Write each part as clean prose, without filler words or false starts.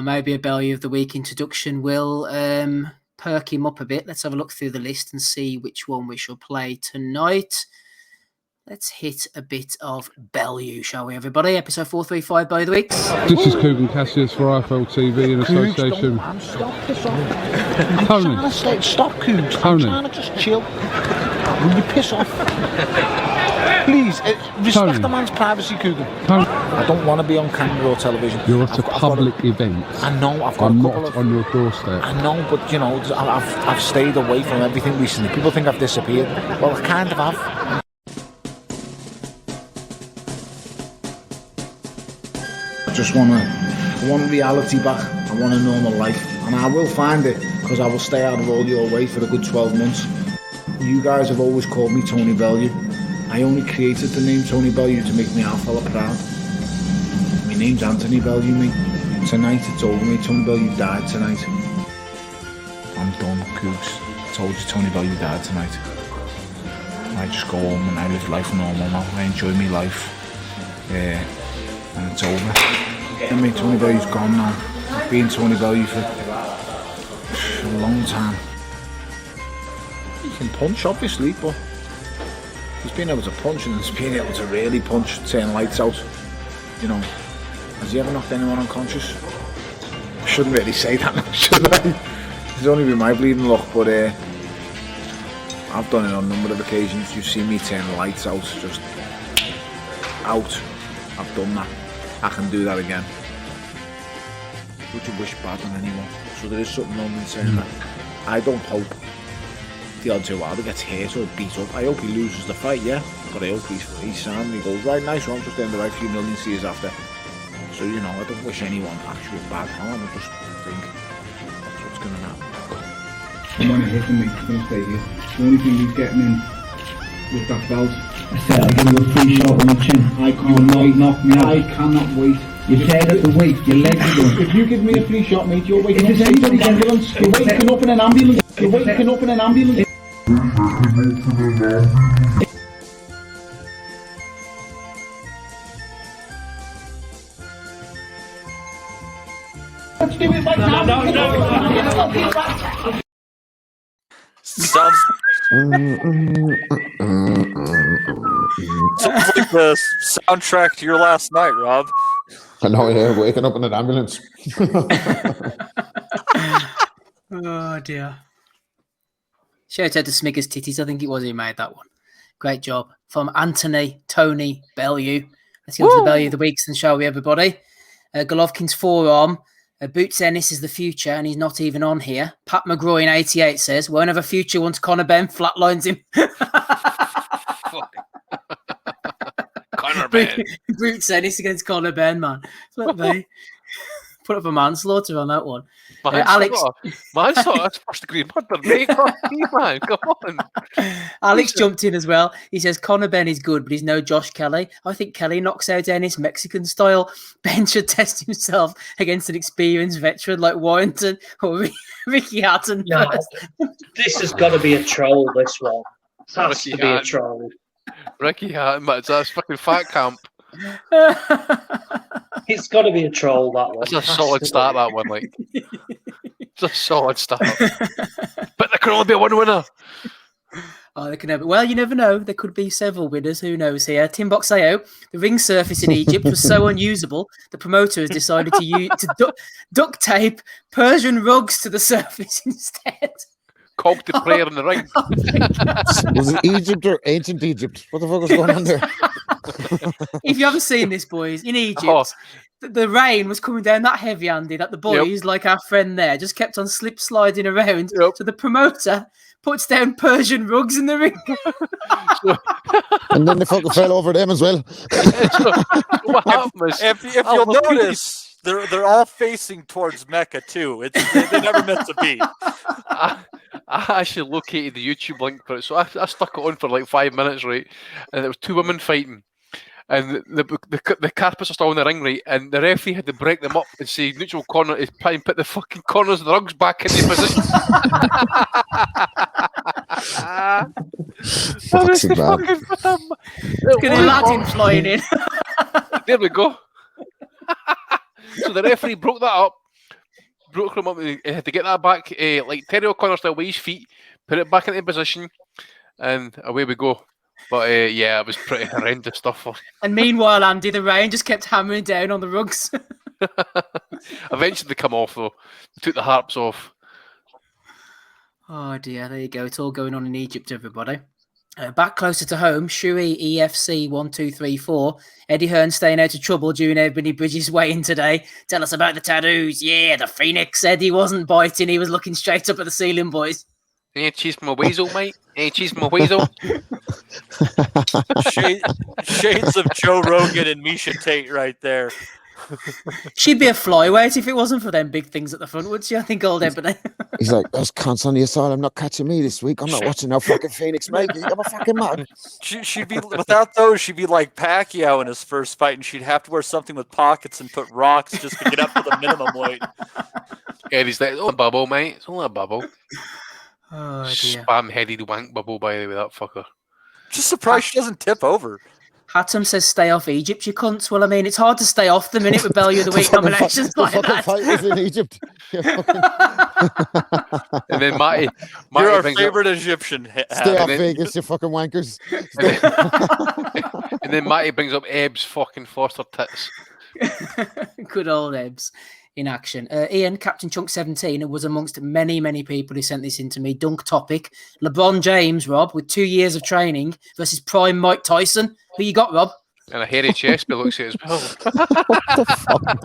Maybe a Bellew of the Week introduction will perk him up a bit. Let's have a look through the list and see which one we shall play tonight. Let's hit a bit of Bellew, shall we, everybody? Episode 435, Bellew of the Week. This is Coogan Cassius for IFL TV in association. Tony. Stop, Coogs. I'm trying to just chill. Will you piss off? Please, respect the man's privacy, Coogan. I don't want to be on camera or television. You're at a public event. I know, I've got I'm a couple not of... on your doorstep. I know, but, you know, I've stayed away from everything recently. People think I've disappeared. Well, I kind of have. I just want reality back. I want a normal life, and I will find it, because I will stay out of all your way for a good 12 months. You guys have always called me Tony Bellew. I only created the name Tony Bellew to make me our fella proud. My name's Anthony Bellew, mate. Tonight it's over, mate. Tony Bellew died tonight. I'm done, Cooks. I told you Tony Bellew died tonight. I just go home and I live life normal now. I enjoy my life. And it's over. And mate, Tony Bellew's gone now. I've been Tony Bellew for a long time. He can punch, obviously, but he's been able to punch, and he's been able to really punch, turn lights out. You know, has he ever knocked anyone unconscious? I shouldn't really say that, should I? It's only been my bleeding luck, but I've done it on a number of occasions. You've seen me turn lights out, just out. I've done that. I can do that again. Would you wish bad on anyone? So there is something wrong in saying that. I don't hope the odds are wild, he gets hit or beat up. I hope he loses the fight, yeah, but I hope he's sound. He goes, right, nice one, just earned the right few million series after. So, you know, I don't wish anyone actual bad harm. I just think that's what's going to happen. I'm on a hit him, mate. He's going to stay here. The only thing he's getting in with that belt, I said I give him a free shot on the chin. I can't knock me out. I cannot wait. You said at the weight, your legs are going. If you give me a free shot, mate, you're waking up in an ambulance. You're waking up in an ambulance. You're waking up in an ambulance. Let's do it right now. No. Sounds like the soundtrack to your last night, Rob. I know, yeah, waking up in an ambulance. Oh, dear. Shout out to Smiggers Titties. I think it was who made that one. Great job. From Anthony, Tony, Bellew. Let's get on to the Bellew of the Weeks, and shall we, everybody? Golovkin's forearm. Boots Ennis is the future, and he's not even on here. Pat McGraw in 88 says, won't have a future once Conor Benn flatlines him. Conor Benn. Boots Ennis against Conor Benn, man. Let me put up a manslaughter on that one. Alex, manslaughter, that's first degree murder, mate. Man, come on. Alex jumped in as well. He says Conor Benn is good, but he's no Josh Kelly. I think Kelly knocks out Ennis Mexican style. Benn should test himself against an experienced veteran like Warrington or Ricky Hatton. No, this has got to be a troll. This one has to be a troll. Ricky Hatton, but that's fucking fat camp. It's got to be a troll, that one. That's a solid start, that one. Like, it's a solid start. But there can only be one winner. Oh, they can never. Well, you never know. There could be several winners. Who knows here? Tim Boxeo, the ring surface in Egypt was so unusable, the promoter has decided to duct tape Persian rugs to the surface instead. Cogged the player in the ring. Was it Egypt or ancient Egypt? What the fuck was going on there? If you haven't seen this, boys, in Egypt, the rain was coming down that heavy, Andy, that the boys, like our friend there, just kept on slip sliding around. So the promoter puts down Persian rugs in the ring. And then they fucking fell over them as well. What happened? If you'll notice, they're all facing towards Mecca too. They never meant to be. I actually located the YouTube link for it, so I stuck it on for like 5 minutes, right? And there was two women fighting, and the carpets are still in the ring, right? And the referee had to break them up and say neutral corner is try and put the fucking corners of the rugs back in their position. Fucking bad. Look at Aladdin flying in. There we go. So the referee broke that up, broke him up. And he had to get that back, like Terry O'Connor style, with his feet, put it back into position, and away we go. But yeah, it was pretty horrendous stuff. And meanwhile, Andy, the rain just kept hammering down on the rugs. Eventually, they come off though. They took the harps off. Oh dear, there you go. It's all going on in Egypt, everybody. Back closer to home, Shui EFC 1234. Eddie Hearn staying out of trouble during Ebony Bridges' weigh-in today. Tell us about the tattoos. Yeah, the Phoenix. Eddie wasn't biting. He was looking straight up at the ceiling, boys. Any cheese from a weasel, mate? Any cheese from a weasel? Shades of Joe Rogan and Misha Tate right there. She'd be a flyweight if it wasn't for them big things at the front, would she? I think old Ebony. He's like, those cunts on the asylum not catching me this week. I'm not watching no fucking Phoenix, mate. I'm a fucking mad. She'd be without those. She'd be like Pacquiao in his first fight, and she'd have to wear something with pockets and put rocks just to get up to the minimum weight. Eddie's like, oh, a bubble, mate. It's only a bubble. Oh dear. Spam-headed wank bubble, by the way, that fucker. Just surprised she doesn't tip over. Hatem says, stay off Egypt, you cunts. Well, I mean, it's hard to stay off the minute with Bellew of the Week nominations like that. Fight was in Egypt. And then Matty You're our brings favorite Egyptian. Stay off Vegas, you fucking wankers. And then Matty brings up Ebb's fucking Foster tits. Good old Ebbs in action. Ian, Captain Chunk 17, was amongst many, many people who sent this in to me. Dunk topic. LeBron James, Rob, with 2 years of training versus prime Mike Tyson. Who you got, Rob? And a hairy chest by looks at it as well. What the fuck, man?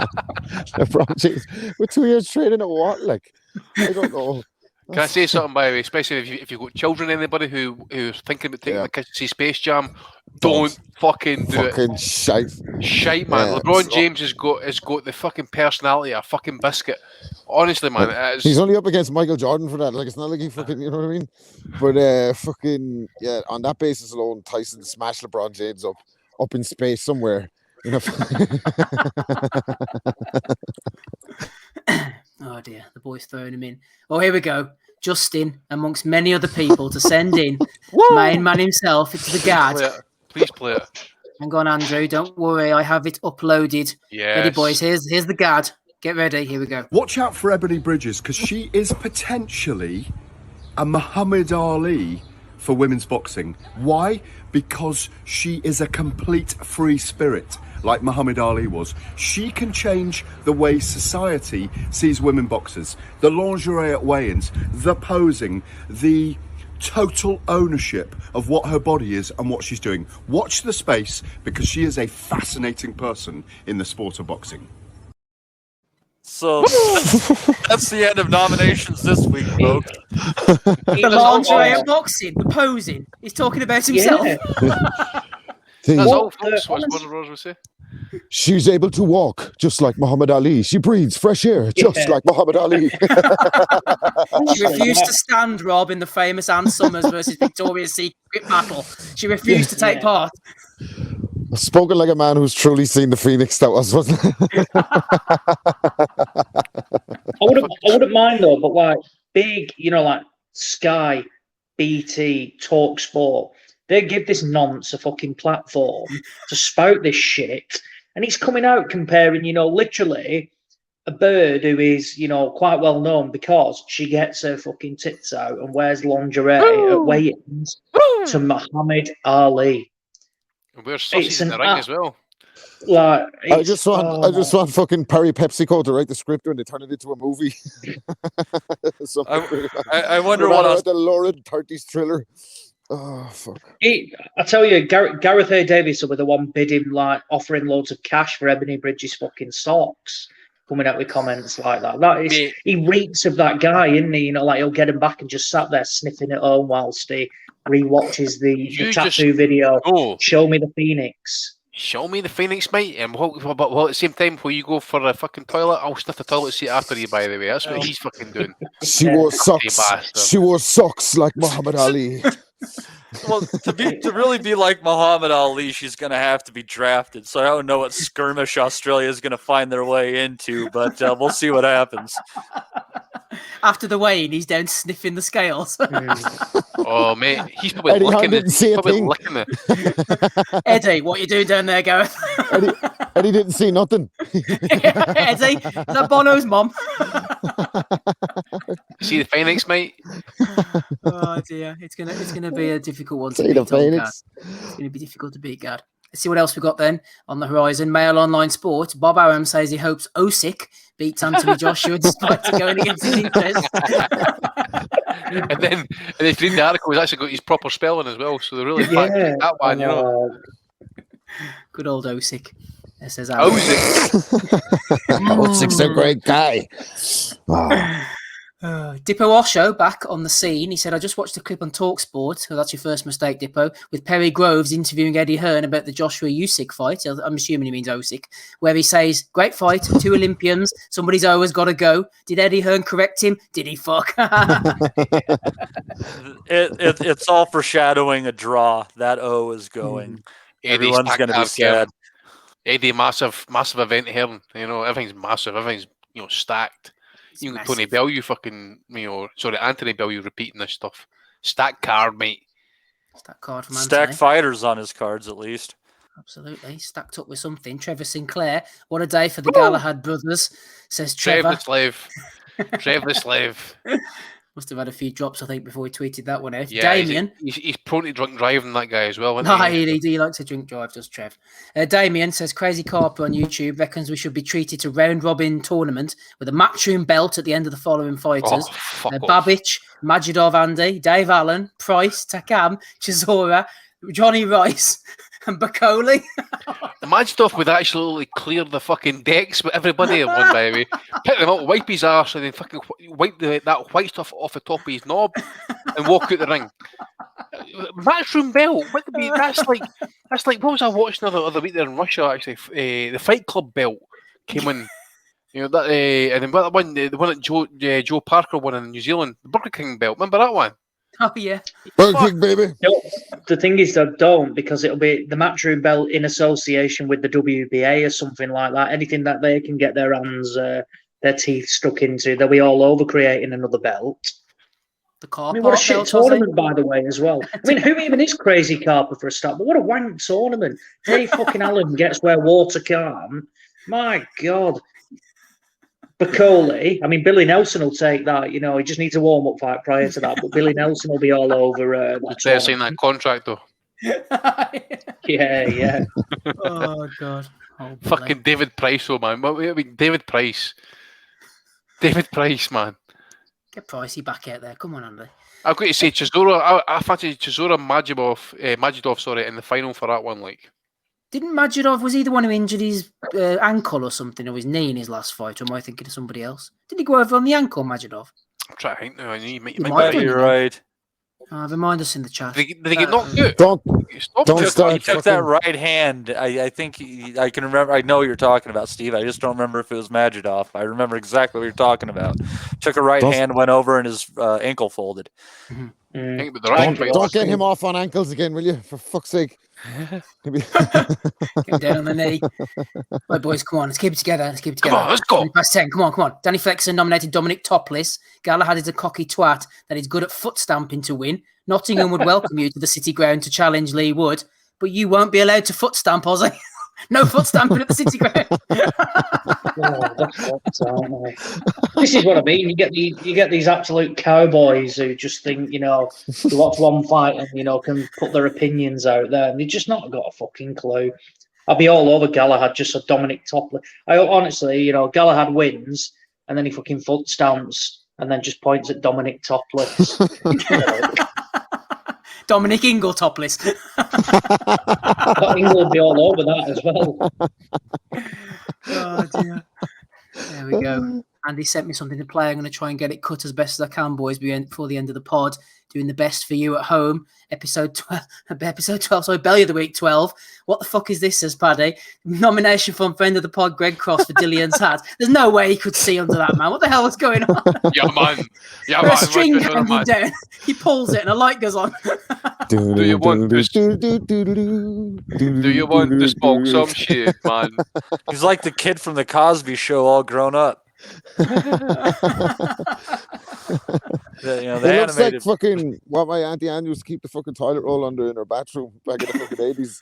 LeBron James, with 2 years training at what? Like, I don't know. Can I say something, by the way, especially if you've got children, anybody who's thinking about taking the kids to see Space Jam, don't fucking do it. Fucking shite. Shite, man. Yeah, LeBron James has got the fucking personality of a fucking biscuit. Honestly, man. It is... He's only up against Michael Jordan for that. Like, it's not like he fucking, you know what I mean? But fucking, yeah, on that basis alone, Tyson smashed LeBron James up in space somewhere. You know? Oh dear, the boy's throwing him in. Oh, here we go. Justin, amongst many other people, to send in main man himself. It's the Gad. Please play it. Hang on, Andrew. Don't worry. I have it uploaded. Yes. Ready, boys. Here's the Gad. Get ready. Here we go. Watch out for Ebony Bridges, because she is potentially a Muhammad Ali for women's boxing. Why? Because she is a complete free spirit, like Muhammad Ali was. She can change the way society sees women boxers. The lingerie at weigh-ins, the posing, the total ownership of what her body is and what she's doing. Watch the space, because she is a fascinating person in the sport of boxing. So that's the end of nominations this week, folks. The lingerie at boxing, the posing. He's talking about himself. Yeah. That's all, folks. What's one of Rose would say? She's able to walk just like Muhammad Ali. She breathes fresh air just like Muhammad Ali. She refused to stand, Rob, in the famous Ann Summers versus Victoria's Secret battle. She refused to take part. Spoken like a man who's truly seen the Phoenix. That was, wasn't it? I wouldn't mind though, but like big, like Sky, BT, Talk Sport, they give this nonce a fucking platform to spout this shit, and he's coming out comparing, literally a bird who is, quite well known because she gets her fucking tits out and wears lingerie at weigh-ins to Muhammad Ali. And we're saucies in the ring as well. Like, I just want fucking Perry PepsiCo to write the script when they turn it into a movie. I wonder what else. The lurid 30s thriller. Oh fuck! I tell you, Gareth A. Davis were the one bidding, offering loads of cash for Ebony Bridges' fucking socks. Coming out with comments like that. He reeks of that guy, isn't he? He'll get him back and just sat there sniffing at home whilst he rewatches the tattoo video. Show me the Phoenix. Show me the Phoenix, mate. And at the same time, when you go for a fucking toilet, I'll sniff the toilet seat after you, by the way. That's what he's fucking doing. She wore socks. She wore socks like Muhammad Ali. Well, to really be like Muhammad Ali, she's going to have to be drafted. So I don't know what skirmish Australia is going to find their way into, but we'll see what happens. After the weigh-in, he's down sniffing the scales. Oh, mate, he's probably Eddie Hearn licking didn't see a thing. Eddie, what you doing down there, Gareth? Eddie didn't see nothing. Eddie, is that Bono's mom? See the Phoenix, mate? Oh dear, it's gonna be a difficult one to See beat. the Old Gad. Phoenix. It's gonna be difficult to beat, Gad. Let's see what else we got then on the horizon. Mail Online Sport. Bob Aram says he hopes Usyk beats Anthony Joshua despite going against his interests. and then if you read the article, he's actually got his proper spelling as well. So they're really factoring that one, you know. Good old Usyk. It says Usyk. Usyk's a great guy. Wow. Dippo Osho back on the scene. He said, I just watched a clip on TalkSport. Oh, that's your first mistake, Dippo. With Perry Groves interviewing Eddie Hearn about the Joshua Usyk fight. I'm assuming he means Usyk. Where he says, great fight, 2 Olympians. Somebody's always got to go. Did Eddie Hearn correct him? Did he fuck? It's all foreshadowing a draw. That O is going. Everyone's going to be sad. Eddie, massive event here. You know, everything's massive. Everything's, stacked. You got Tony Bellew Anthony Bellew repeating this stuff. Stacked card, mate. Stacked card from Anthony. Stacked fighters on his cards, at least. Absolutely. Stacked up with something. Trevor Sinclair. What a day for the Galahad brothers, says Trevor. Trev the slave. Must have had a few drops, I think, before he tweeted that one out. Yeah, Damien. He's prone to drunk driving, that guy, as well. He likes to drink drive, does Trev. Damien says, Crazy Carper on YouTube reckons we should be treated to round-robin tournament with a matchroom belt at the end of the following fighters. Babic, Majidov Andy, Dave Allen, Price, Takam, Chisora, Johnny Rice, and Bacoli. Majidov would actually clear the fucking decks with everybody in one, baby. Pick them up, wipe his arse, and then fucking wipe that white stuff off the top of his knob and walk out the ring. Matchroom belt. That's like what was I watching the other week there in Russia? Actually, the Fight Club belt came in. That, and then the one that Joe Parker won in New Zealand, the Burger King belt. Remember that one? Oh yeah, Burger King, baby. The thing is, though, don't, because it'll be the matchroom belt in association with the WBA or something like that. Anything that they can get their hands, their teeth stuck into, they'll be all over creating another belt. The car. I mean, what a shit tournament, by the way, as well. I mean, who even is Crazy Carper for a start? But what a wank tournament. Dave fucking Allen gets where water can't. My God. Bacoli, I mean, Billy Nelson will take that. He just needs a warm-up fight prior to that. But Billy Nelson will be all over. They're saying that contract, though. Yeah. Oh, God. Oh, fucking David Price, man. David Price, man. Get Pricey back out there. Come on, Andy. I've got to say, Chisora, I fancy Chisora Majidov, in the final for that one, like. Didn't Majidov, was he the one who injured his ankle or something, or his knee in his last fight, or am I thinking of somebody else? Did he go over on the ankle, Majidov? I'm trying to think now. You might be right. Remind us in the chat. Did he get knocked out? Don't start. He took that right hand. I think I can remember. I know what you're talking about, Steve. I just don't remember if it was Majidov. I remember exactly what you're talking about. Took a right hand, went over, and his ankle folded. Don't get him off on ankles again, will you? For fuck's sake. Get down on the knee. Right, boys, come on. Let's keep it together. Come on, let's go. Past 10. Come on. Danny Flexen nominated Dominic Topless. Galahad is a cocky twat that is good at foot stamping to win. Nottingham would welcome you to the City Ground to challenge Lee Wood, but you won't be allowed to foot stamp, Ozzy. No foot stamping at the City Ground. This is what I mean. You get these absolute cowboys who just think, they watch one fight and can put their opinions out there, and they've just not got a fucking clue. I'll be all over Galahad just so Dominic Topless. I honestly, Galahad wins and then he fucking foot stamps and then just points at Dominic Topless. Dominic Ingle Topless. Ingle will be all over that as well. Oh dear. There we go. Andy sent me something to play. I'm going to try and get it cut as best as I can, boys, before the end of the pod. Doing the best for you at home. Episode 12. Sorry, Bellew of the Week 12. What the fuck is this, says Paddy? Nomination from friend of the pod, Greg Cross, for Dillian's hat. There's no way he could see under that, man. What the hell is going on? Yeah, man. A string hanging down. He pulls it and a light goes on. Do you want to smoke some shit, man? He's like the kid from the Cosby Show all grown up. The It looks like animated. fucking what my Auntie Anne used to keep the fucking toilet roll under in her bathroom back in the fucking 80s.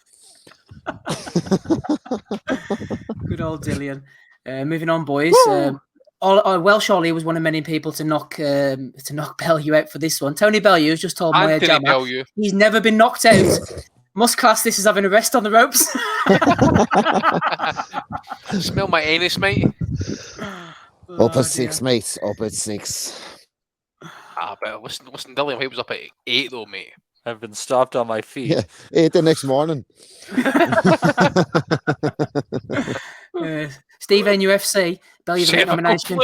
Good old Dillian. Moving on, boys. Welsh Ollie was one of many people to knock Bellew out for this one. Tony Bellew has just told Moya Anthony Jama Bellew. he's never been knocked out. Must class this as having a rest on the ropes. Smell my anus, mate. Up at 6, mate. Up at 6. But listen, Dillian White was up at 8 though, mate. I've been stopped on my feet. Yeah, 8 the next morning. Steve N UFC, Bellew's nomination.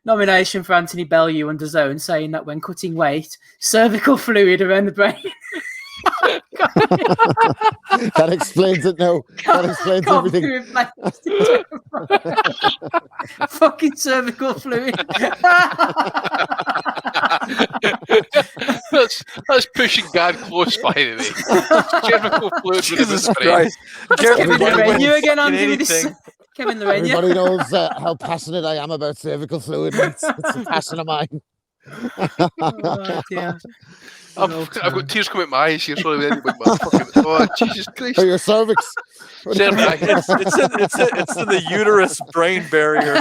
Nomination for Anthony Bellew and DAZN, saying that when cutting weight, cervical fluid around the brain. That explains it now. That explains everything. Fucking cervical fluid. that's pushing God close, by the way. Cervical fluid. Jesus Christ. Kevin Lorraine again, Andy, with this. Kevin Lorraine. Everybody knows how passionate I am about cervical fluid. It's a passion of mine. Oh, dear. I've got tears coming out my eyes here. Sorry, oh, Jesus Christ! For your cervix. It's in the uterus brain barrier.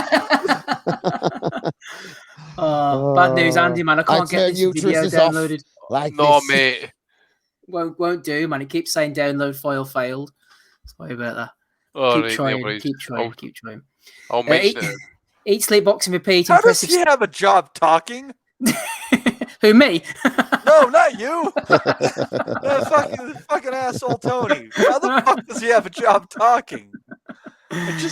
Bad news, Andy, man. I can't get this video downloaded. Like no, this. mate. Won't do, man. It keeps saying download file failed. Sorry about that. Oh, keep trying. I'll mention it. Eat, sleep, boxing, repeat. How does he have a job talking? Who, me? No, not you. Fucking asshole Tony. How the fuck does he have a job talking? I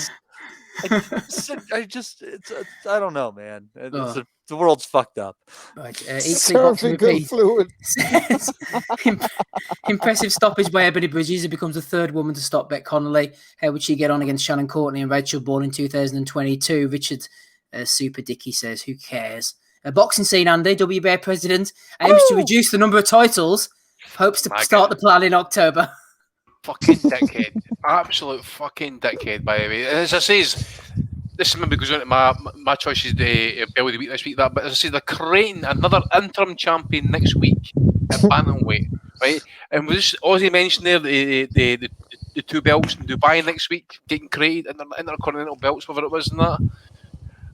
don't know, man. The world's fucked up. Right, eat, sleep, boxing, repeat. Fluid. Impressive stoppage by Ebony Bridges, who becomes the third woman to stop Beck Connolly. How would she get on against Shannon Courtney and Rachel Ball in 2022? Richard Super Dicky says, who cares? Boxing scene, Andy, WBA president, aims to reduce the number of titles, hopes to start the plan in October. Fucking dickhead. Absolute fucking dickhead, by the way. As I say, this maybe goes on to my choices Bellew of the week this week, but as I say, they're creating another interim champion next week at bantamweight, right? And was Ozzy mentioned there the 2 belts in Dubai next week getting created, intercontinental belts, whatever it was, and that.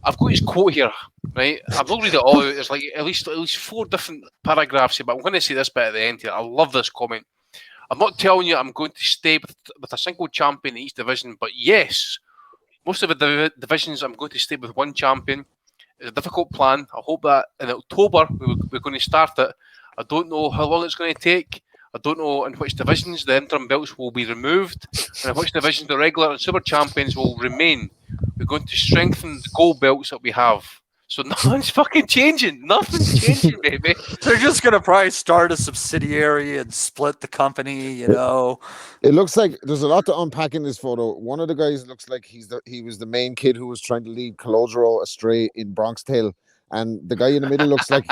I've got his quote here, right? I've not read it all out. There's like at least 4 different paragraphs here, but I'm going to say this bit at the end here. I love this comment. I'm not telling you I'm going to stay with a single champion in each division, but yes, most of the divisions I'm going to stay with one champion. It's a difficult plan. I hope that in October we're going to start it. I don't know how long it's going to take. I don't know in which divisions the interim belts will be removed and in which divisions the regular and super champions will remain. We're going to strengthen the gold belts that we have. So nothing's fucking changing. Nothing's changing, baby. They're just going to probably start a subsidiary and split the company, you know. It looks like there's a lot to unpack in this photo. One of the guys looks like he was the main kid who was trying to lead Colodro astray in Bronx Tale. And the guy in the middle looks like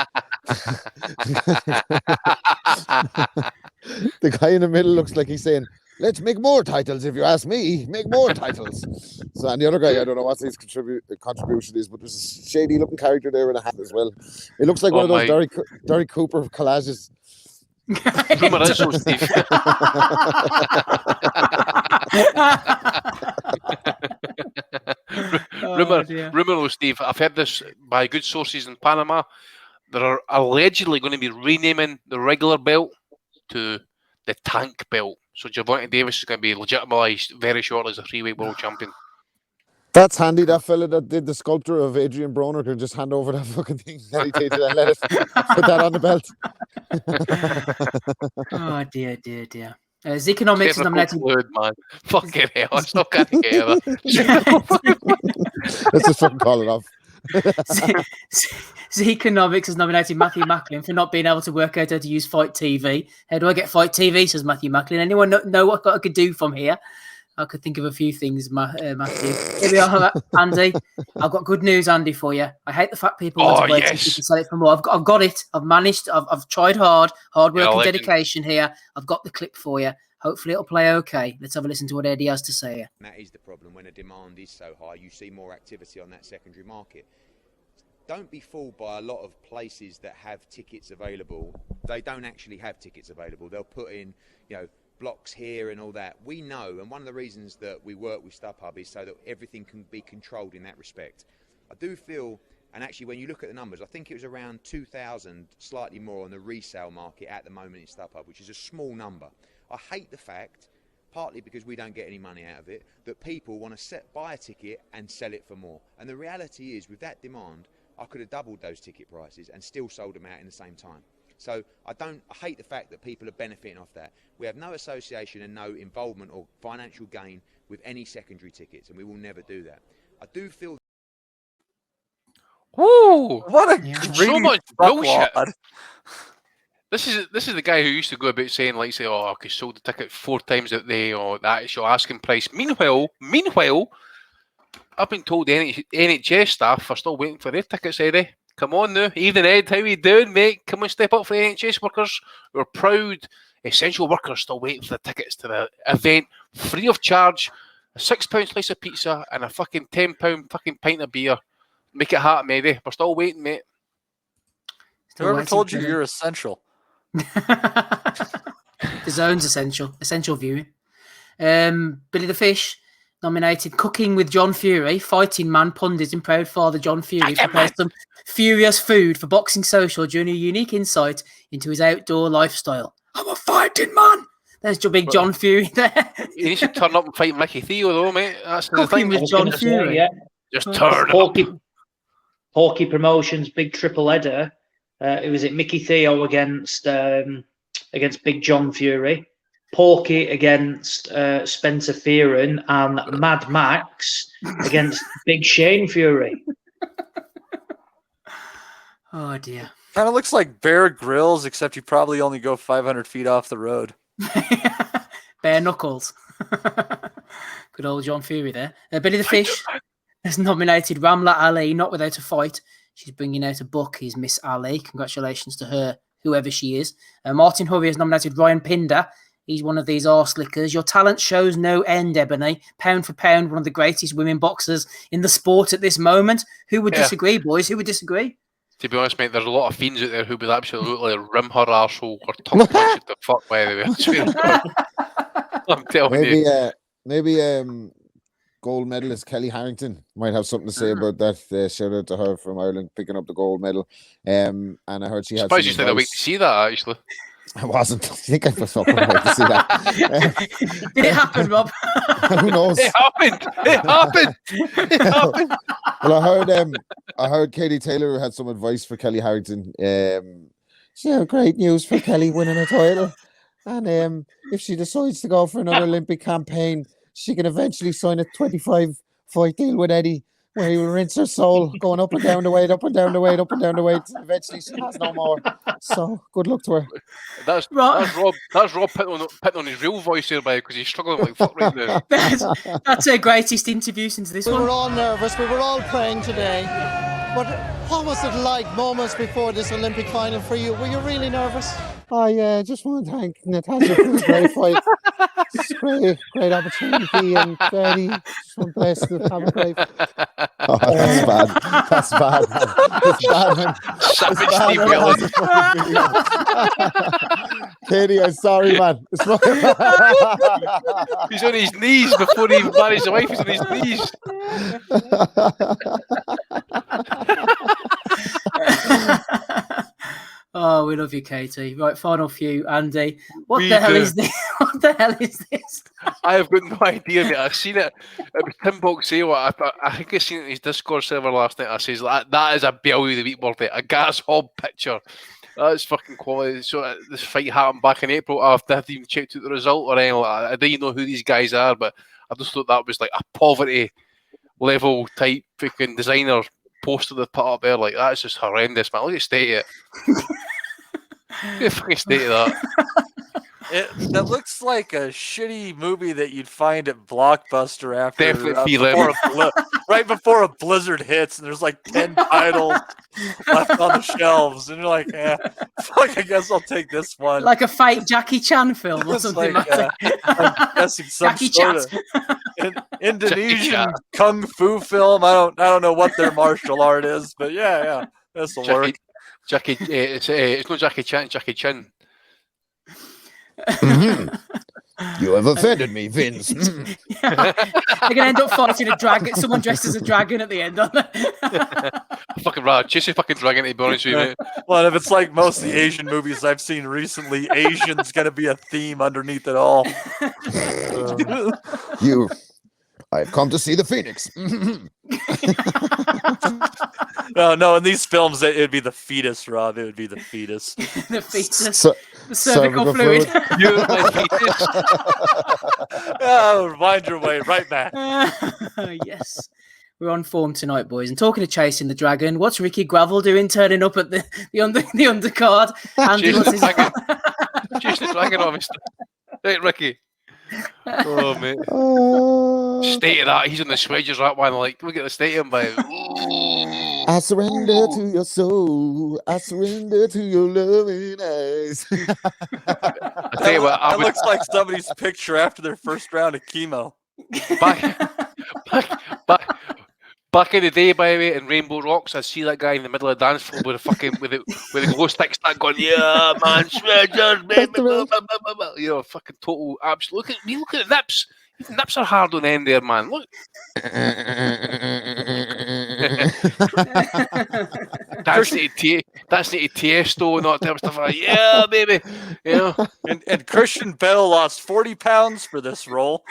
the guy in the middle looks like he's saying, "Let's make more titles. If you ask me, make more titles." So, and the other guy, I don't know what his contribution is, but there's a shady looking character there in a hat as well. It looks like one of those Derek Cooper collages. Rumour is so, Steve. Rumour, Steve. I've heard this by good sources in Panama. They're allegedly going to be renaming the regular belt to the tank belt. So Gervonta Davis is going to be legitimised very shortly as a 3-weight world champion. That's handy. That fella that did the sculpture of Adrian Broner could just hand over that fucking thing that he did and let us put that on the belt. Oh dear. Zeconomics is nominated. Fluid, man. Fucking hell, it's not getting together. Let's just fucking call it off. Zeconomics has nominated Matthew Macklin for not being able to work out how to use Fight TV. How do I get Fight TV? Says Matthew Macklin. Anyone know what I could do from here? I could think of a few things, Matthew. Here we are, Andy. I've got good news, Andy, for you. I hate the fact people want to buy tickets and sell it for more. I've got it. I've managed. I've tried hard work and dedication here. I've got the clip for you. Hopefully it'll play okay. Let's have a listen to what Eddie has to say here. That is the problem. When the demand is so high, you see more activity on that secondary market. Don't be fooled by a lot of places that have tickets available. They don't actually have tickets available. They'll put in, blocks here and all that. We know, and one of the reasons that we work with StubHub is so that everything can be controlled in that respect. I do feel, and actually when you look at the numbers, I think it was around 2,000, slightly more on the resale market at the moment in StubHub, which is a small number. I hate the fact, partly because we don't get any money out of it, that people want to buy a ticket and sell it for more. And the reality is, with that demand, I could have doubled those ticket prices and still sold them out in the same time. So I hate the fact that people are benefiting off that. We have no association and no involvement or financial gain with any secondary tickets, and we will never do that. I do feel. Whoa! What a so much bullshit. Fuckwad. This is the guy who used to go about saying, like, I could sold the ticket 4 times out there, or that is your asking price. Meanwhile, I've been told the NHS staff are still waiting for their tickets, Eddie. Come on now. Evening, Ed. How you doing, mate? Come on, step up for the NHS workers. We're proud essential workers still waiting for the tickets to the event, free of charge. A £6 slice of pizza and a fucking £10 fucking pint of beer. Make it happen, Eddie. We're still waiting, mate. Whoever told you you're essential? The Zone's essential viewing. Billy the Fish nominated Cooking with John Fury. Fighting man pundit and proud father John Fury prepares some furious food for Boxing Social during a unique insight into his outdoor lifestyle. I'm a fighting man. There's your big John Fury there. You need to turn up and fight Mickey Theo, though, mate. That's the Cooking thing. with John Fury. Yeah. Just turn up. Porky Promotions big triple header. It was Mickey Theo against Big John Fury, Porky against Spencer Fearon, and Mad Max against Big Shane Fury. Oh dear. Kind of looks like Bear Grylls, except you probably only go 500 feet off the road. Bare knuckles. Good old John Fury there. Billy the Fish has nominated Ramla Ali, Not Without a Fight. She's bringing out a book. He's Miss Ali. Congratulations to her, whoever she is. Martin Hurry has nominated Ryan Pinder. He's one of these arse lickers. Your talent shows no end, Ebony. Pound for pound, one of the greatest women boxers in the sport at this moment. Who would disagree, boys? Who would disagree? To be honest, mate, there's a lot of fiends out there who would absolutely rim her arsehole or tongue punch it the fuck by the way. I'm telling you. Maybe gold medalist Kelly Harrington might have something to say about that. Shout out to her from Ireland picking up the gold medal. And I heard she had. Surprised you said I wait to see that actually. I wasn't. I think I was not going to wait to see that. Did it happen, Rob? Who knows? It happened. Well, I heard Katie Taylor had some advice for Kelly Harrington. She had great news for Kelly winning a title, and if she decides to go for another Olympic campaign, she can eventually sign a 25-fight deal with Eddie, where he will rinse her soul, going up and down the weight, up and down the weight, up and down the weight. Eventually, she has no more. So, good luck to her. That's Rob putting on his real voice here, because he's struggling like fuck right now. That's her greatest interview since this one. We were all nervous. We were all praying today. But what was it like moments before this Olympic final for you? Were you really nervous? I just want to thank Natasha for the great fight. It's a great opportunity, and Freddie, just want blessed to have a great. Oh, that's bad. That's bad. It's bad, man. It's bad, man. Katie, I'm sorry, man. He's on his knees before he even marries the wife. He's on his knees. Oh, we love you, Katie. Right, final few, Andy. What the hell is this? What the hell is this? I have got no idea, mate. I've seen it. It was Tim Boxeo. I think I seen it in his Discord server last night. I says that is a Bellew the week birthday, a gas hob picture. That's fucking quality. So this fight happened back in April. I haven't even checked out the result or anything. I didn't know who these guys are, but I just thought that was like a poverty level type fucking designer poster they put up there. Like, that's just horrendous, man. Look at the state of it. Look at the fucking state of that. That looks like a shitty movie that you'd find at Blockbuster after Definitely right before a blizzard hits, and there's like 10 titles left on the shelves, and you're like, fuck, I guess I'll take this one. Like a fake Jackie Chan film or It's something. like, I'm guessing some Jackie sort Chan. of Indonesian kung fu film. I don't know what their martial art is, but yeah, this will work. It's not Jackie Chan, it's Jackie Chan. You have offended me, Vince. They're gonna end up fighting a dragon. Someone dressed as a dragon at the end, aren't they? Fucking rather chase a fucking dragon, to be honest with you, mate. Well, if it's like most of the Asian movies I've seen recently, Asian's gonna be a theme underneath it all. I've come to see the Phoenix. No, in these films, it'd be the fetus, Rob. It would be the fetus. The fetus. So, the cervical fluid. You, my fetus. Oh, wind your way right back. Yes. We're on form tonight, boys. And talking of chasing the dragon, what's Ricky Gravel doing turning up at the undercard? Andy, what's his... Chase the dragon, obviously. Right, Ricky. Oh, mate. State of that. He's on the Swedgers, that one. Like, look at the state of him, by. I surrender to your soul. I surrender to your loving eyes. I tell you what, that looks like somebody's picture after their first round of chemo. Back in the day, by the way, in Rainbow Rocks, I'd see that guy in the middle of the dance floor with a fucking with a glow stick start going, yeah, man, Swedgers, baby, you know, fucking total absolute. Look at the nips. The nips are hard on the end there, man. Look. That's the Tiesto and all that type of stuff. Like, yeah, baby. You know. And Christian Bale lost 40 pounds for this role.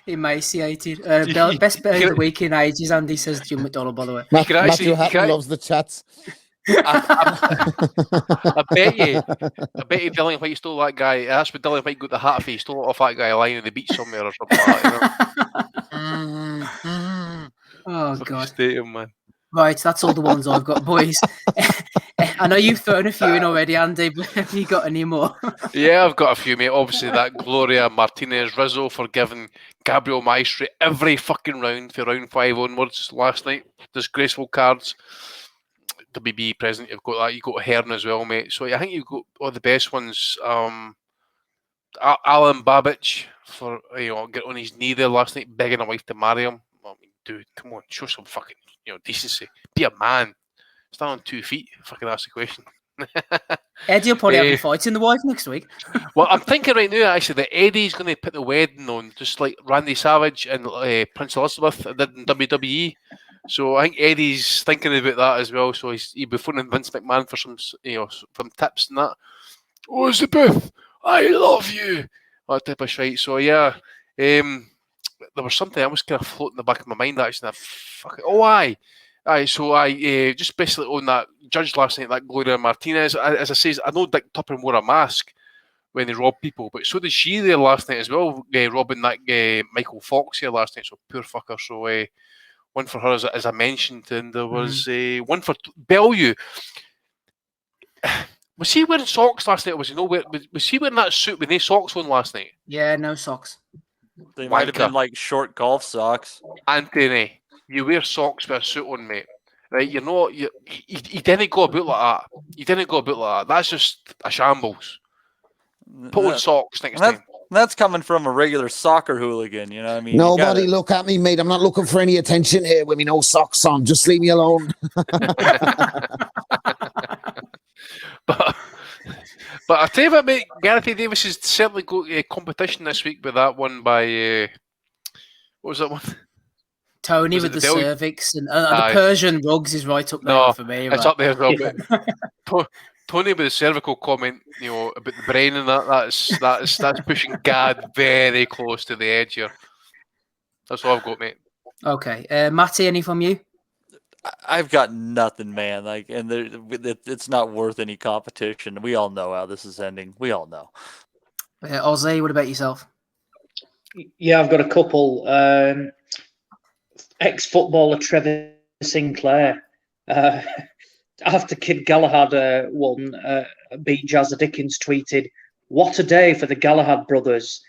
Emaciated. Best bet of the week in ages, Andy says Jim McDonald, by the way. Matthew Hatton loves the chats. I bet you Dylan White stole that guy. That's what Dylan White got the hat for. He stole it off that guy lying on the beach somewhere or something like that. You know? Oh, God. Stadium, man. Right, that's all the ones I've got, boys. I know you've thrown a few in already, Andy, but have you got any more? Yeah, I've got a few, mate. Obviously, that Gloria Martinez Rizzo for giving Gabriel Maestri every fucking round for round 5 onwards last night. Disgraceful cards. WB president, you've got that. You've got Hearn as well, mate. So I think you've got all the best ones. Alan Babbage for get on his knee there last night, begging a wife to marry him. I mean, dude, come on, show some fucking decency. Be a man. Stand on 2 feet. Fucking ask the question. Eddie will probably have fights in the wife next week. Well, I'm thinking right now actually that Eddie's going to put the wedding on, just like Randy Savage and Prince Elizabeth did in WWE. So I think Eddie's thinking about that as well. So he'll be phoning Vince McMahon for some tips and that. Oh, Elizabeth, I love you. That type of shit. So yeah, there was something else kind of floating in the back of my mind actually. Aye. So I just basically on that judge last night, that Gloria Martinez. As I say, I know Dick Tupper wore a mask when they robbed people, but so did she there last night as well, robbing that Michael Fox here last night. So poor fucker. So one for her, as I mentioned, and there was one for Bellew. Was he wearing socks last night? Or was he wearing that suit with no socks on last night? Yeah, no socks. They might have been like short golf socks. Anthony, you wear socks with a suit on, mate. Right? You didn't go about like that. That's just a shambles. Put on socks next time. That's coming from a regular soccer hooligan, you know what I mean? Nobody look at me, mate. I'm not looking for any attention here with me no socks on. Just leave me alone. But I tell you what, mate, Gareth Davis has certainly got a competition this week with that one by what was that one? Tony with the cervix and the Persian rugs is right up there for me. It's up there as well. But Tony with the cervical comment, about the brain and that's pushing Gad very close to the edge here. That's all I've got, mate. Okay, Matty, any from you? I've got nothing, man. It's not worth any competition. We all know how this is ending. We all know. Ozzy, what about yourself? Yeah, I've got a couple. Ex-footballer Trevor Sinclair. After Kid Galahad won, beat Jazza Dickens tweeted, what a day for the Galahad brothers.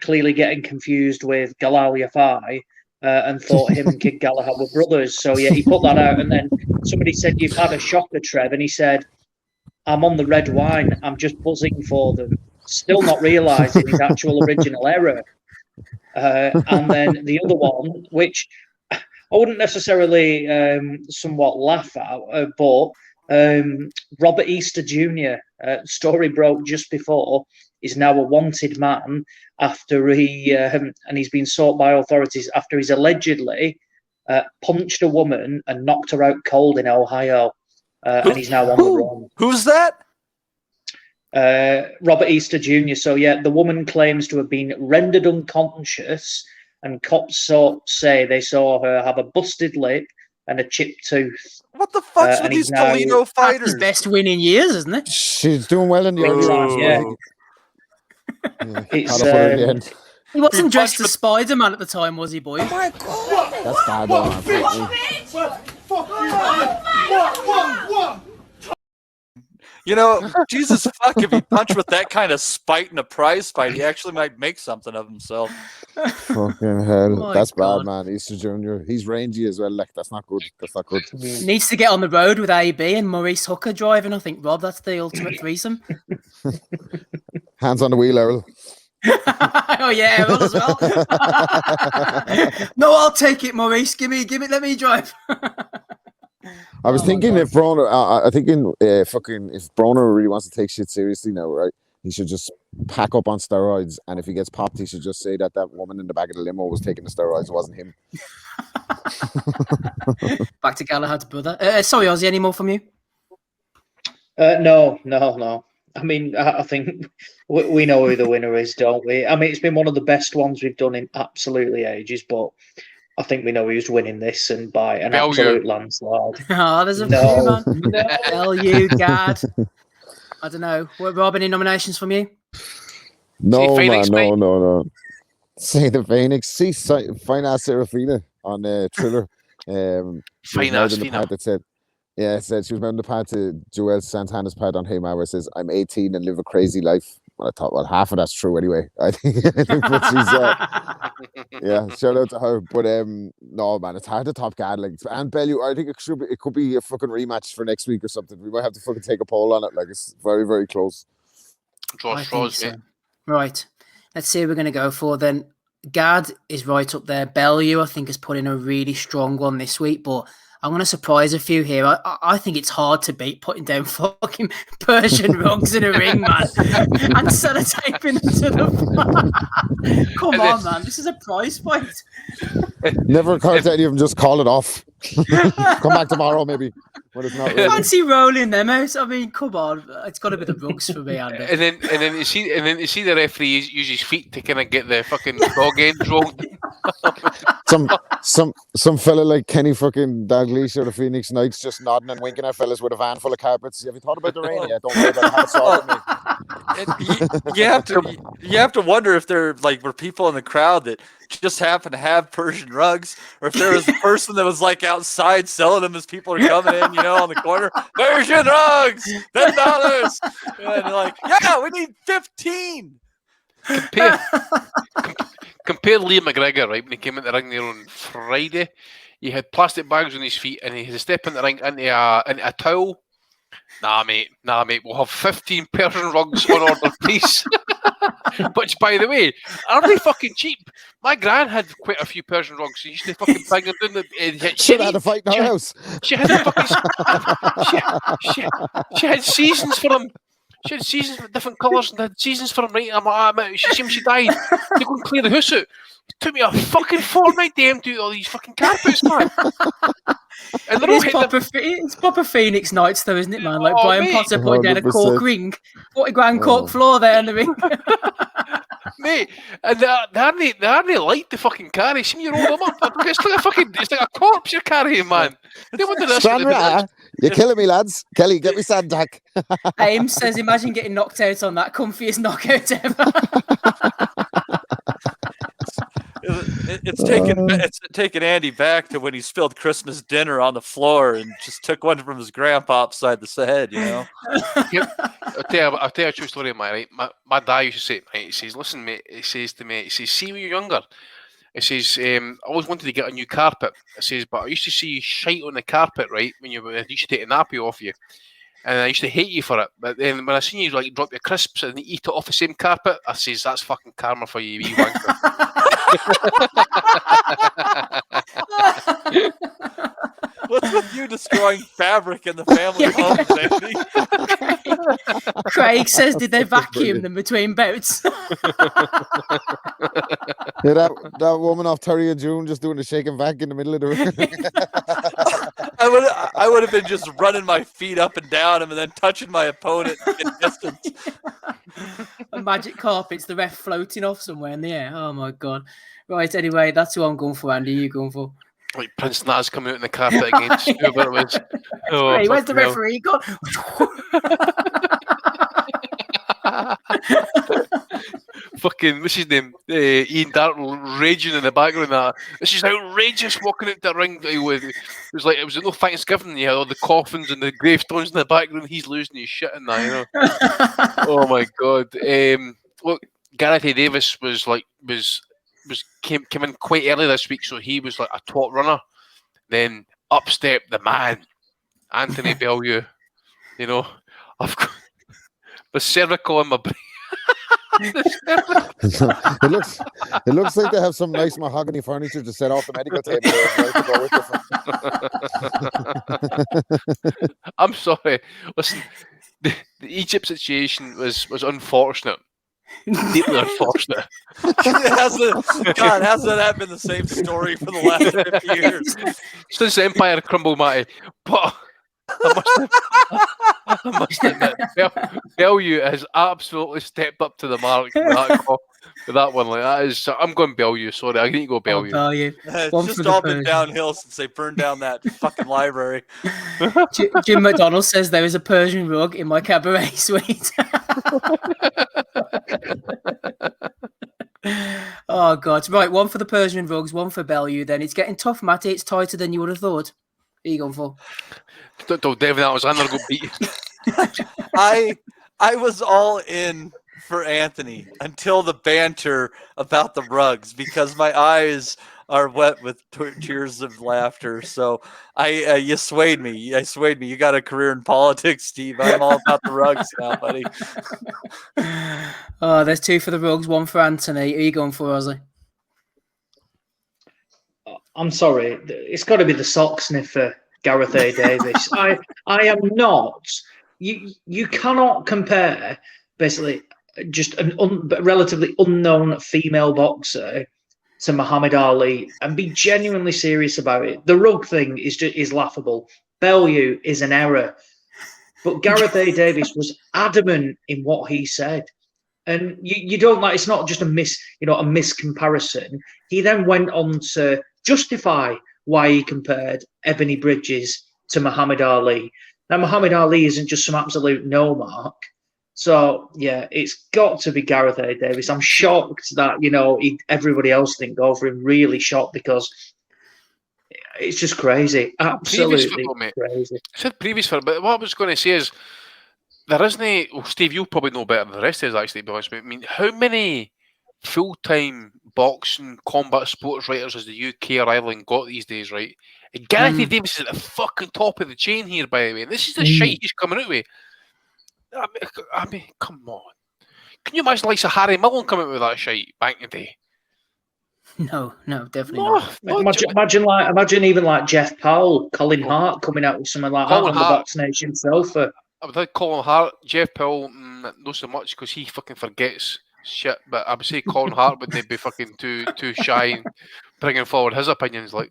Clearly getting confused with Galalia Fi and thought him and Kid Galahad were brothers. So yeah, he put that out, and then somebody said, "You've had a shocker, Trev," and he said, "I'm on the red wine. I'm just buzzing for them," still not realising his actual original error. And then the other one, which I wouldn't necessarily somewhat laugh at, but Robert Easter Jr., story broke just before, is now a wanted man after he's been sought by authorities after he's allegedly punched a woman and knocked her out cold in Ohio. And he's now on the run. Who's that? Robert Easter Jr. So yeah, the woman claims to have been rendered unconscious, and cops say they saw her have a busted lip and a chipped tooth. What the fuck's with these Toledo fighters? His best win in years, isn't it? She's doing well in the early rounds. Yeah. He wasn't dressed as Spider-Man at the time, was he, boy? That's bad, man. You know, Jesus fuck, if he punched with that kind of spite in a prize fight, he actually might make something of himself. Fucking hell. Oh That's God. bad, man. Easter Jr. He's rangy as well. Like, that's not good. That's not good. Needs to get on the road with AB and Maurice Hooker driving, I think, Rob. That's the ultimate threesome. Hands on the wheel, Errol. Oh yeah, Errol as well. No, I'll take it, Maurice. Give me, let me drive. I was thinking if Broner, if Broner really wants to take shit seriously now, right? He should just pack up on steroids, and if he gets popped, he should just say that woman in the back of the limo was taking the steroids, it wasn't him. Back to Galahad's brother. Sorry, Ozzy, any more from you? No. I mean, I think we know who the winner is, don't we? I mean, it's been one of the best ones we've done in absolutely ages, but I think we know who's winning this, and by an absolute landslide. Oh, there's a few, man. Bellew, Gad. I don't know. Rob, any nominations from you? No, Phoenix, man, no. Say the Phoenix. See, fine ass Serafina on Thriller. Fine ass Fina. That said, yeah, it said she was mounting the pad to Joel Santana's pad on Hey Man, where it says, "I'm 18 and live a crazy life." Well, I thought, well, half of that's true anyway. I think but she's, yeah, shout out to her. But no, man, it's hard to top Gad. Like, and Bellew, I think it could be a fucking rematch for next week or something. We might have to fucking take a poll on it. Like, it's very, very close. Draw straws, so. Right. Let's see who we're going to go for then. Gad is right up there. Bellew, I think, has put in a really strong one this week, but I'm going to surprise a few here. I think it's hard to beat putting down fucking Persian rugs in a ring, man, and sellotaping them to the Come on, man. This is a prize fight. Never occurred to any of them just call it off. Come back tomorrow, maybe. When it's not ready. Fancy rolling them out. I mean, come on. It's got to be the rugs for me, Andy. And then you see the referee use his feet to kind of get the fucking dog end rolled. Some fella like Kenny fucking Dalglish or the Phoenix Knights just nodding and winking at fellas with a van full of carpets. Have you thought about the rain yet? Don't worry about it. You have to wonder if there were people in the crowd that just happen to have Persian rugs, or if there was a person that was like outside selling them as people are coming in, on the corner. Persian rugs, $10. And they're like, yeah, we need 15. Compare Liam McGregor, right, when he came in the ring there on Friday. He had plastic bags on his feet, and he had to step in the ring into a towel. Nah, mate, we'll have 15 Persian rugs on order, please. Which, by the way, are they fucking cheap? My gran had quite a few Persian rugs. She used to fucking bang them down the... She had a fight in her house. She had a fucking... she had seasons for them. She had seasons with different colours and had seasons for them, right? I'm like, she died. They go and clear the house out. It took me a fucking fortnight to empty all these fucking carpets, man. And it's proper Phoenix Nights, though, isn't it, man? Like Brian Potter putting down a cork ring, 40 grand cork floor there in the ring. Mate, and they hardly like the fucking carry. See me roll them up. It's like a corpse you're carrying, man. They want this. Sandra, you're killing me, lads. Kelly, get me Sandak. Ames says, imagine getting knocked out on that comfiest knockout ever. It's taking Andy back to when he spilled Christmas dinner on the floor and just took one from his grandpa upside the head, you know? I'll tell you a true story of mine, right? My dad used to say, mate, he says, listen, mate, he says to me, he says, see when you're younger, he says, I always wanted to get a new carpet. He says, but I used to see you shite on the carpet, right, when you used to take a nappy off you. And I used to hate you for it. But then when I seen you like drop your crisps and eat it off the same carpet, I says, that's fucking karma for you, wee wanker. What's with you destroying fabric in the family homes, Andy? Craig says, did they vacuum them between bouts? Yeah, that woman off Terry and June just doing the shake and vac in the middle of the room. I would have been just running my feet up and down him and then touching my opponent in distance. A magic carpet's the ref floating off somewhere in the air. Oh my god. Right, anyway, that's who I'm going for, Andy. You going for? Like Prince Naz coming out in the carpet against whoever it was. Oh, hey, where's the referee gone? Fucking, what's his name? Ian Dartle raging in the background. This is outrageous walking out the ring. It was like, it was no Thanksgiving. You had all the coffins and the gravestones in the background. He's losing his shit in that, you know. Oh my god. Look, Gareth A. Davis came in quite early this week, so he was like a top runner. Then up stepped the man, Anthony Bellew. You know, I've got the cervical in my brain. It looks like they have some nice mahogany furniture to set off the medical table there. I'm sorry. Listen, the Egypt situation was unfortunate. Deeply unfortunate. Hasn't that been the same story for the last 50 years? Since the empire crumbled, Matty. But I must admit, Bellew has absolutely stepped up to the mark with that one. Like that is, I'm going Bellew. Sorry, I need to go Bellew. It's just all been downhill since they burned down that fucking library. Jim McDonald says there is a Persian rug in my cabaret suite. Oh god! Right, one for the Persian rugs, one for Bellew. Then it's getting tough, Matty. It's tighter than you would have thought. Who are you going for? Don't tell Devin that was under go beat. I was all in for Anthony until the banter about the rugs because my eyes are wet with tears of laughter. So you swayed me. You got a career in politics, Steve. I'm all about the rugs now, buddy. Oh, there's two for the rugs, one for Anthony. Who are you going for, Ozzy? I'm sorry. It's got to be the sock sniffer, Gareth A. Davis. I am not. You cannot compare basically just a relatively unknown female boxer to Muhammad Ali and be genuinely serious about it. The rug thing is laughable. Bellew is an error. But Gareth A. Davis was adamant in what he said. And you don't like, it's not just a miscomparison. He then went on to justify why he compared Ebony Bridges to Muhammad Ali. Now, Muhammad Ali isn't just some absolute no mark. So, yeah, it's got to be Gareth A. Davis. I'm shocked that, everybody else didn't go for him. Really shocked because it's just crazy. Absolutely crazy. I said previous for it, but what I was going to say is there isn't, well, Steve, you'll probably know better than the rest of us, actually, to be honest with you. I mean, how many full-time boxing combat sports writers has the UK or Ireland got these days, right? And Gareth A. Davis is at the fucking top of the chain here, by the way. This is the shite he's coming out with. I mean, come on. Can you imagine like Harry Millen coming out with that shite back in the day? No, definitely not. Imagine even like Jeff Powell, Colin Hart coming out with something like that on the Box Nation sofa. I would like Colin Hart, Jeff Powell, not so much because he fucking forgets shit. But I would say Colin Hart wouldn't be fucking too shy in bringing forward his opinions. Like,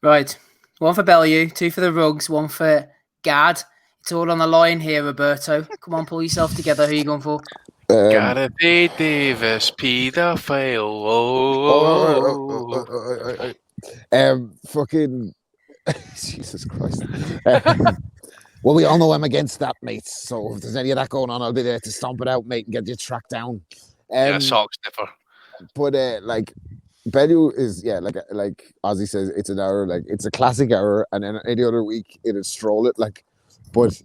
right, one for Bellew, two for the rugs, one for Gad. It's all on the line here, Roberto. Come on, pull yourself together. Who are you going for? Gareth A. Davis, pedophile. Fucking Jesus Christ. Well, we all know I'm against that, mate. So if there's any of that going on, I'll be there to stomp it out, mate, and get you tracked down. Sock sniffer. But Bellew is like Ozzy says, it's an error. Like it's a classic error, and then any other week it'd stroll it. Like, but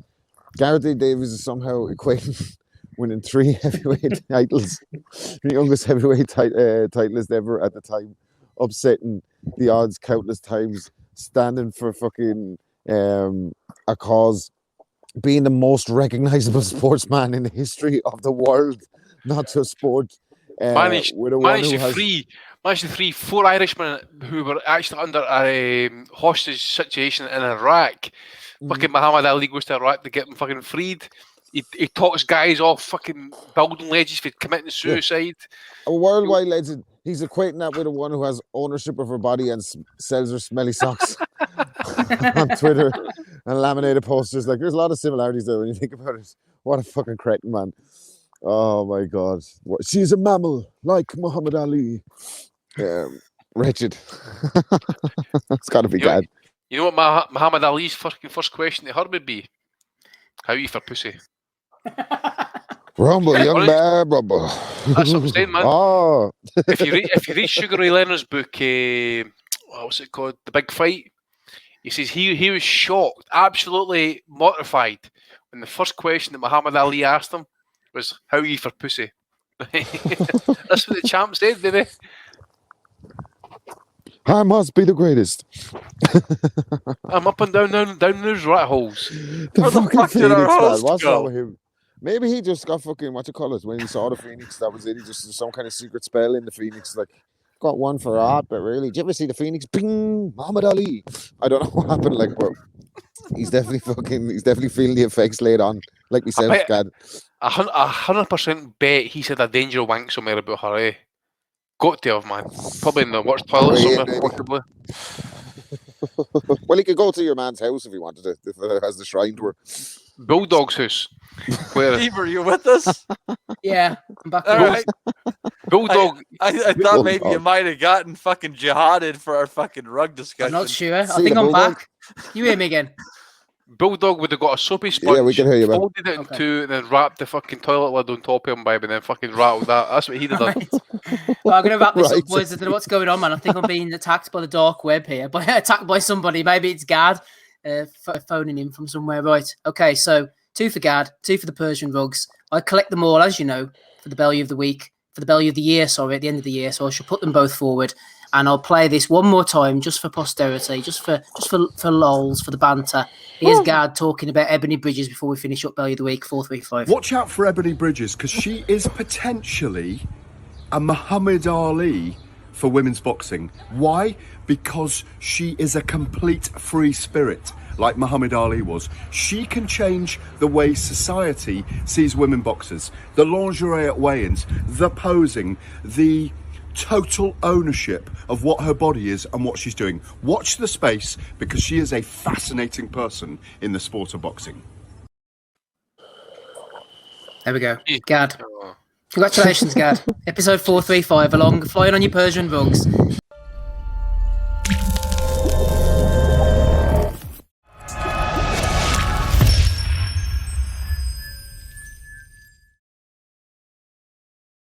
Gareth Davies is somehow equating winning 3 heavyweight titles, the youngest heavyweight titleist ever at the time, upsetting the odds countless times, standing for fucking a cause, being the most recognizable sportsman in the history of the world, not just sport. Managed to free 4 Irishmen who were actually under a hostage situation in Iraq. Fucking Muhammad Ali goes to Iraq to get them fucking freed. He talks guys off fucking building ledges for committing suicide. A worldwide legend. He's equating that with the one who has ownership of her body and sells her smelly socks on Twitter and laminated posters. Like, there's a lot of similarities there when you think about it. What a fucking cretin, man. Oh my God. She's a mammal like Muhammad Ali. Wretched. It's got to be bad. You know what Muhammad Ali's first question to her would be? How are you for pussy? Rumble, young bear, rumble. That's what I'm saying, man. Oh. if you read Sugar Ray Leonard's book, what's it called? The Big Fight. He says he was shocked, absolutely mortified, when the first question that Muhammad Ali asked him was, "How are you for pussy?" That's what the champ said, didn't he? I must be the greatest. I'm up and down those rat holes. The fuck did our host what's wrong with him? Maybe he just got fucking, what you call it, when he saw the Phoenix, that was it. He just, some kind of secret spell in the Phoenix, like, got one for art, but really, did you ever see the Phoenix? Bing! Muhammad Ali. I don't know what happened, like, but he's definitely feeling the effects laid on, like myself, Gad. 100% bet he said a danger wank somewhere about her, eh? Got to have, man. Probably in the worst toilet somewhere, possibly. Well, he could go to your man's house if he wanted to, if it has the shrine to her. Bulldog's house. Where? Steve, are you with us? Yeah, I'm back. All right. Bulldog. I thought maybe you might have gotten fucking jihaded for our fucking rug discussion. I'm not sure. I think I'm back. You hear me again? Bulldog would have got a soapy sponge, yeah, we can hear you, man. folded it in two, and then wrapped the fucking toilet lid on top of him, babe, and then fucking rattled that. That's what he'd have done. Well, I'm going to wrap this up, boys. I don't know what's going on, man. I think I'm being attacked by the dark web here. But attacked by somebody. Maybe it's Gad phoning in from somewhere. Right. Okay, so 2 for Gad, 2 for the Persian rugs. I collect them all, as you know, for the Bellew of the week, for the Bellew of the year, sorry, at the end of the year. So I shall put them both forward. And I'll play this one more time just for posterity, just for lols, for the banter. Here's Gad talking about Ebony Bridges before we finish up Bellew of the Week, 435. Watch out for Ebony Bridges, because she is potentially a Muhammad Ali for women's boxing. Why? Because she is a complete free spirit, like Muhammad Ali was. She can change the way society sees women boxers. The lingerie at weigh-ins, the posing, the total ownership of what her body is and what she's doing. Watch the space, because she is a fascinating person in the sport of boxing. There we go. Gad. Congratulations, Gad. Episode 435, flying on your Persian rugs.